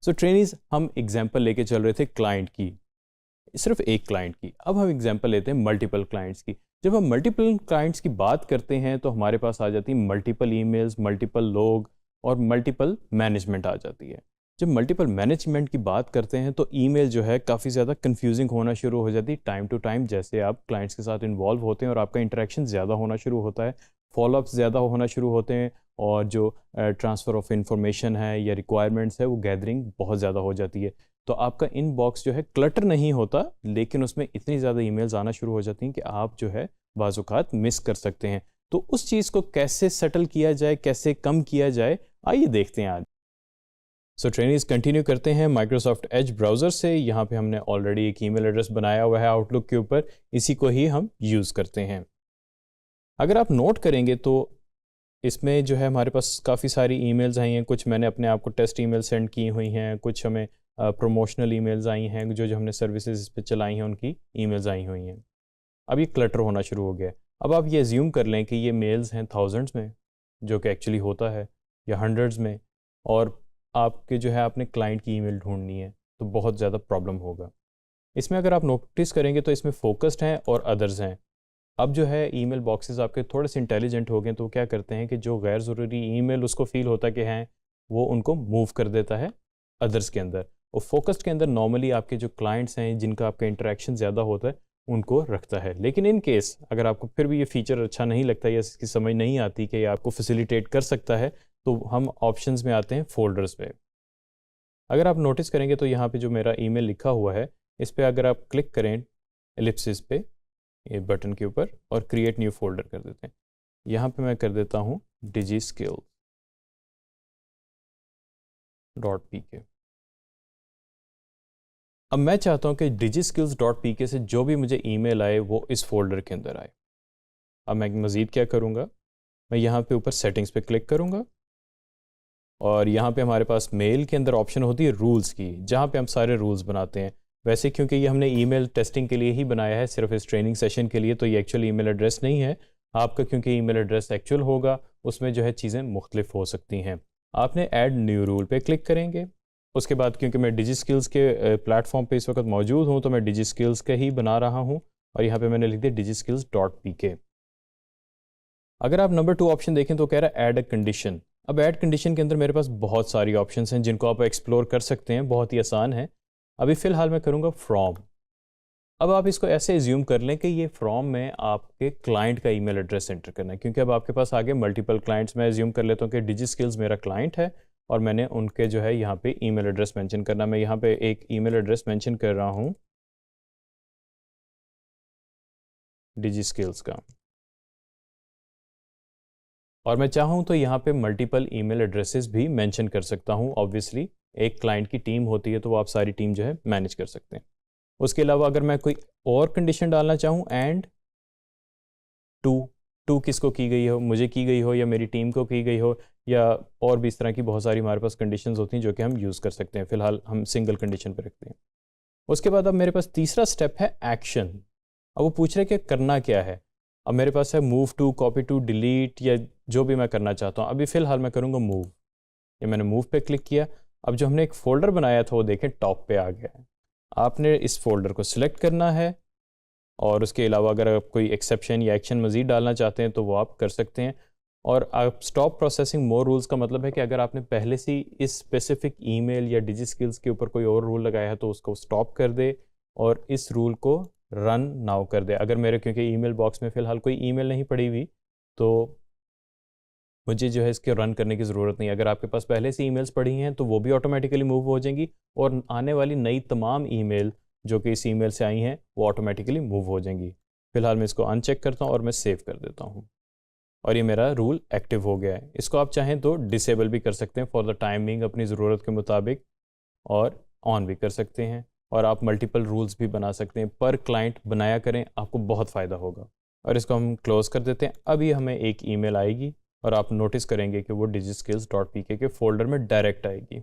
सो trainees, हम example लेके चल रहे थे क्लाइंट की, सिर्फ एक क्लाइंट की। अब हम एग्जांपल लेते हैं मल्टीपल क्लाइंट्स की। जब हम मल्टीपल क्लाइंट्स की बात करते हैं तो हमारे पास आ जाती है मल्टीपल ईमेल्स, मल्टीपल लोग और मल्टीपल मैनेजमेंट आ जाती है। जब मल्टीपल मैनेजमेंट की बात करते हैं तो ईमेल जो है काफ़ी ज़्यादा कंफ्यूजिंग होना शुरू हो जाती है टाइम टू टाइम, जैसे आप क्लाइंट्स के साथ इन्वॉल्व होते हैं और आपका इंटरेक्शन ज़्यादा होना शुरू होता है, फॉलोअप्स ज़्यादा होना शुरू होते हैं, और जो ट्रांसफ़र ऑफ इंफॉर्मेशन है या रिक्वायरमेंट्स है वो गैदरिंग बहुत ज़्यादा हो जाती है। तो आपका इनबॉक्स जो है क्लटर नहीं होता, लेकिन उसमें इतनी ज़्यादा ईमेल्स आना शुरू हो जाती हैं कि आप जो है बाज़ औक़ात मिस कर सकते हैं। तो उस चीज़ को कैसे सेटल किया जाए, कैसे कम किया जाए, आइए देखते हैं आज। सो ट्रेनिंग्स कंटिन्यू करते हैं माइक्रोसॉफ्ट एज ब्राउज़र से। यहाँ पे हमने ऑलरेडी एक ईमेल एड्रेस बनाया हुआ है आउटलुक के ऊपर, इसी को ही हम यूज़ करते हैं। अगर आप नोट करेंगे तो इसमें जो है हमारे पास काफ़ी सारी ईमेल्स आई हैं। कुछ मैंने अपने आप को टेस्ट ईमेल सेंड की हुई हैं, कुछ हमें प्रमोशनल ईमेल्स आई हैं, जो हमने सर्विसेज पे चलाई हैं उनकी ईमेल्स आई हुई हैं। अब ये क्लटर होना शुरू हो गया है। अब आप ये एज्यूम कर लें कि ये मेल्स हैं थाउजेंड्स में, जो कि एक्चुअली होता है, या हंड्रेड्स में, और आपके जो है आपने क्लाइंट की ईमेल ढूंढनी है, तो बहुत ज़्यादा प्रॉब्लम होगा। इसमें अगर आप नोटिस करेंगे तो इसमें फोकस्ड हैं और अदर्स हैं। अब जो है ईमेल बॉक्सेस आपके थोड़े से इंटेलिजेंट हो गए, तो क्या करते हैं कि जो गैर ज़रूरी ईमेल उसको फील होता कि हैं, वो उनको मूव कर देता है अदर्स के अंदर, और फोकस्ड के अंदर नॉर्मली आपके जो क्लाइंट्स हैं जिनका आपका इंटरेक्शन ज़्यादा होता है उनको रखता है। लेकिन इन केस अगर आपको फिर भी ये फीचर अच्छा नहीं लगता या इसकी समझ नहीं आती कि ये आपको फैसिलिटेट कर सकता है, तो हम ऑप्शंस में आते हैं फोल्डर्स पे। अगर आप नोटिस करेंगे तो यहाँ पे जो मेरा ईमेल लिखा हुआ है, इस पर अगर आप क्लिक करें एलिप्सिस पे, ये बटन के ऊपर, और क्रिएट न्यू फोल्डर कर देते हैं। यहाँ पे मैं कर देता हूँ digiskills.pk। अब मैं चाहता हूँ कि digiskills.pk से जो भी मुझे ईमेल आए वो इस फोल्डर के अंदर आए। अब मैं मज़ीद क्या करूँगा, मैं यहाँ पे ऊपर सेटिंग्स पे क्लिक करूँगा, और यहाँ पे हमारे पास मेल के अंदर ऑप्शन होती है रूल्स की, जहाँ पे हम सारे रूल्स बनाते हैं। वैसे क्योंकि ये हमने ईमेल टेस्टिंग के लिए ही बनाया है, सिर्फ इस ट्रेनिंग सेशन के लिए, तो ये एक्चुअल ईमेल एड्रेस नहीं है आपका, क्योंकि ईमेल एड्रेस एक्चुअल होगा उसमें जो है चीज़ें मुख्तलिफ हो सकती हैं। आपने ऐड न्यू रूल पे क्लिक करेंगे। उसके बाद क्योंकि मैं डिजिस्किल्स के प्लेटफॉर्म पे इस वक्त मौजूद हूँ, तो मैं डिजिस्किल्स का ही बना रहा हूँ, और यहाँ पे मैंने लिख दिया digiskills.pk। अगर आप नंबर 2 ऑप्शन देखें तो कह रहा है ऐड अ कंडीशन। अब ऐड कंडीशन के अंदर मेरे पास बहुत सारी ऑप्शंस हैं जिनको आप एक्सप्लोर कर सकते हैं, बहुत ही आसान है। अभी फ़िलहाल मैं करूँगा फ्रॉम। अब आप इसको ऐसे एज्यूम कर लें कि ये फ्रॉम में आपके क्लाइंट का ईमेल एड्रेस एंटर करना है, क्योंकि अब आपके पास आगे मल्टीपल क्लाइंट्स। मैं एज्यूम कर लेता हूँ कि डिजिस्किल्स मेरा क्लाइंट है और मैंने उनके जो है यहाँ पे ईमेल एड्रेस मेंशन करना। मैं यहाँ पे एक ईमेल एड्रेस मेंशन कर रहा हूँ डिजिस्किल्स का, और मैं चाहूँ तो यहाँ पे मल्टीपल ईमेल एड्रेसेस भी मेंशन कर सकता हूँ। ऑब्वियसली एक क्लाइंट की टीम होती है तो वो आप सारी टीम जो है मैनेज कर सकते हैं। उसके अलावा अगर मैं कोई और कंडीशन डालना चाहूँ, एंड टू किसको की गई हो, मुझे की गई हो या मेरी टीम को की गई हो, या और भी इस तरह की बहुत सारी हमारे पास कंडीशंस होती हैं जो कि हम यूज़ कर सकते हैं। फ़िलहाल हम सिंगल कंडीशन पर रखते हैं। उसके बाद अब मेरे पास तीसरा स्टेप है एक्शन। अब वो पूछ रहे कि करना क्या है। अब मेरे पास है move to, copy to, delete, या जो भी मैं करना चाहता हूँ। अभी फ़िलहाल मैं करूँगा मूव। ये मैंने मूव पे क्लिक किया। अब जो हमने एक फ़ोल्डर बनाया था वो देखें टॉप पे आ गया है। आपने इस फोल्डर को सिलेक्ट करना है, और उसके अलावा अगर आप कोई एक्सेप्शन या एक्शन मज़ीद डालना चाहते हैं तो वो आप कर सकते हैं। और आप स्टॉप प्रोसेसिंग मोर रूल्स का मतलब है कि अगर आपने पहले से इस स्पेसिफिक ईमेल या डिजिस्किल्स के ऊपर कोई और रूल लगाया है तो उसको स्टॉप कर दे और इस रूल को रन नाउ कर दे। अगर मेरे क्योंकि ईमेल बॉक्स में फ़िलहाल कोई ईमेल नहीं पड़ी हुई, तो मुझे जो है इसके रन करने की ज़रूरत नहीं। अगर आपके पास पहले से ईमेल्स पड़ी हैं तो वो भी ऑटोमेटिकली मूव हो जाएंगी, और आने वाली नई तमाम ईमेल जो कि इस ईमेल से आई हैं वो ऑटोमेटिकली मूव हो जाएंगी। फ़िलहाल मैं इसको अनचेक करता हूँ और मैं सेव कर देता हूँ, और ये मेरा रूल एक्टिव हो गया है। इसको आप चाहें तो डिसेबल भी कर सकते हैं फॉर द टाइमिंग अपनी ज़रूरत के मुताबिक, और ऑन भी कर सकते हैं, और आप मल्टीपल रूल्स भी बना सकते हैं। पर क्लाइंट बनाया करें, आपको बहुत फ़ायदा होगा। और इसको हम क्लोज़ कर देते हैं। अभी हमें एक ईमेल आएगी और आप नोटिस करेंगे कि वो digiskills.pk के फोल्डर में डायरेक्ट आएगी।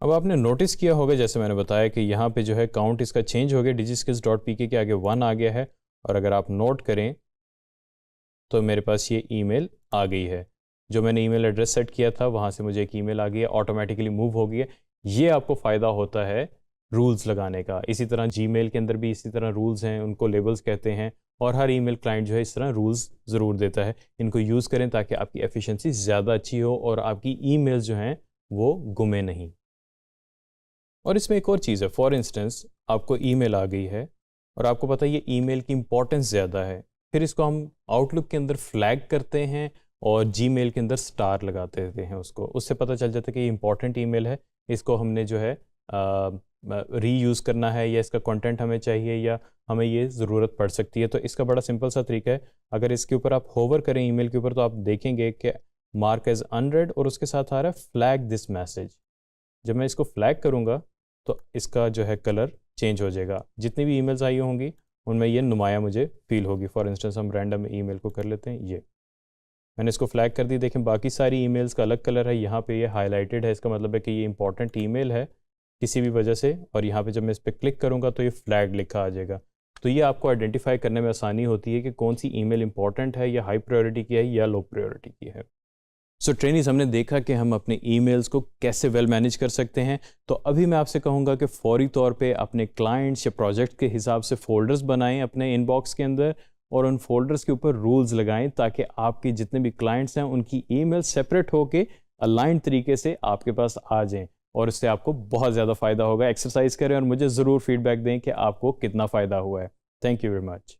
अब आपने नोटिस किया होगा, जैसे मैंने बताया, कि यहाँ पे जो है काउंट इसका चेंज हो गया, digiskills.pk के आगे 1 आ गया है। और अगर आप नोट करें तो मेरे पास ये ईमेल आ गई है। जो मैंने ईमेल एड्रेस सेट किया था वहाँ से मुझे एक ईमेल आ गई है, ऑटोमेटिकली मूव हो गई है। ये आपको फ़ायदा होता है रूल्स लगाने का। इसी तरह जीमेल के अंदर भी इसी तरह रूल्स हैं, उनको लेबल्स कहते हैं, और हर ईमेल क्लाइंट जो है इस तरह रूल्स ज़रूर देता है। इनको यूज़ करें ताकि आपकी एफिशिएंसी ज़्यादा अच्छी हो और आपकी ईमेल्स जो हैं वो गुमे नहीं। और इसमें एक और चीज़ है, फॉर इंस्टेंस आपको ईमेल आ गई है और आपको पता है ये ईमेल की इम्पोर्टेंस ज़्यादा है, फिर इसको हम आउटलुक के अंदर फ्लैग करते हैं और जीमेल के अंदर स्टार लगाते देते हैं उसको, उससे पता चल जाता है कि ये इंपॉर्टेंट ईमेल है, इसको हमने जो है रीयूज़ करना है, या इसका कंटेंट हमें चाहिए, या हमें ये ज़रूरत पड़ सकती है। तो इसका बड़ा सिंपल सा तरीका है, अगर इसके ऊपर आप होवर करें ईमेल के ऊपर तो आप देखेंगे कि मार्क एज अनरेड और उसके साथ आ रहा है फ्लैग दिस मैसेज। जब मैं इसको फ्लैग करूँगा तो इसका जो है कलर चेंज हो जाएगा, जितनी भी ईमेल्स आई होंगी उनमें ये नुमाया मुझे फील होगी। फॉर इंस्टेंस हम रैंडम ईमेल को कर लेते हैं, ये मैंने इसको फ्लैग कर दी, देखें बाकी सारी ईमेल्स का अलग कलर है, यहाँ पे ये हाईलाइटेड है, इसका मतलब है कि ये इंपॉर्टेंट ईमेल है किसी भी वजह से, और यहाँ पे जब मैं इस पर क्लिक करूँगा तो ये फ्लैग लिखा आ जाएगा। तो ये आपको आइडेंटिफाई करने में आसानी होती है कि कौन सी ईमेल इंपॉर्टेंट है, या हाई प्रायोरिटी की है या लो प्रायोरिटी की है। सो ट्रेनिंग्स हमने देखा कि हम अपने ईमेल्स को कैसे वेल मैनेज कर सकते हैं। तो अभी मैं आपसे कहूँगा कि फौरी तौर पे अपने क्लाइंट्स या प्रोजेक्ट के हिसाब से फ़ोल्डर्स बनाएं अपने इनबॉक्स के अंदर, और उन फोल्डर्स के ऊपर रूल्स लगाएं ताकि आपके जितने भी क्लाइंट्स हैं उनकी ईमेल सेपरेट होके अलाइन तरीके से आपके पास आ जाएं, और इससे आपको बहुत ज़्यादा फ़ायदा होगा। एक्सरसाइज करें और मुझे ज़रूर फीडबैक दें कि आपको कितना फ़ायदा हुआ है। Thank you very much.